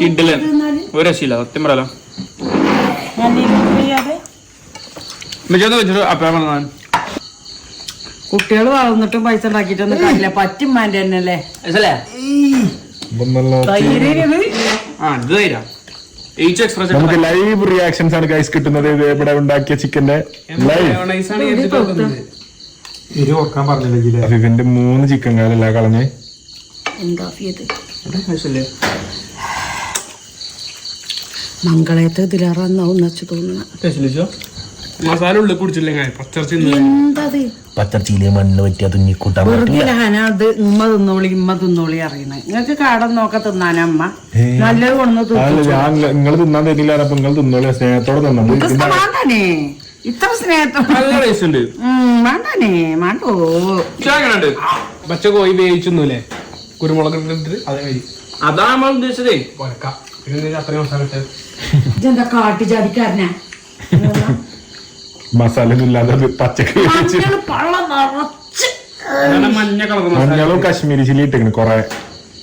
കിഡില് ഒരു രക്ഷയില്ല സത്യം പറയാലോ. കുട്ടികൾ വളർന്നിട്ടും പൈസ ഉണ്ടാക്കിട്ടൊന്നും കാര്യമില്ല. പറ്റും മാൻ്റെ തന്നെ അല്ലേ. നമുക്ക് ലൈവ് റിയാക്ഷൻസ് ആണ് ഗൈസ് കിട്ടുന്നത്. ഇവിടെ ഉണ്ടാക്കിയ ചിക്കന്റെ ലൈവ്. അഫീഫിന്റെ 3 ചിക്കൻ കാലല്ല കളഞ്ഞ്. മംഗളയത്തെ ഇതിലേറാന്നാവും വെച്ച് തോന്നുന്നു. മസാല ഉള്ളിൽ കുടിച്ചില്ലേ പച്ചർച്ചയിലെ മണ്ണ് പറ്റിയ തുന്നിക്കൂട്ടാൻ അത് ഉമ്മ തിന്നോളി അറിയണേ. നിങ്ങൾക്ക് കാടം നോക്ക തിന്നാനമ്മ നല്ലത് കൊണ്ടു നിങ്ങൾ തിന്നാൻ തരില്ല. അപ്പൊ നിങ്ങൾ തിന്നോളി, സ്നേഹത്തോടെ വേണ്ടാനേ. ഇത്ര സ്നേഹത്തോടെ വേണ്ടാനേ മാണ്ടോ. പച്ച കോഴി വേവിച്ചൊന്നുമില്ലേ കുരുമുളക് ഇട്ടിട്ട് അതാ നമ്മൾ ഉദ്ദേശിച്ചതേ. അത്രയും മസാല ഇട്ട് ഇതെന്താ കാട്ടുചാടിക്കാരനാ. മസാല ഇല്ലാതെ പച്ചക്കറി മഞ്ഞ കളർ മഞ്ഞളും കാശ്മീരി ചില്ലി ഇട്ടിങ്ങനെ കൊറേ.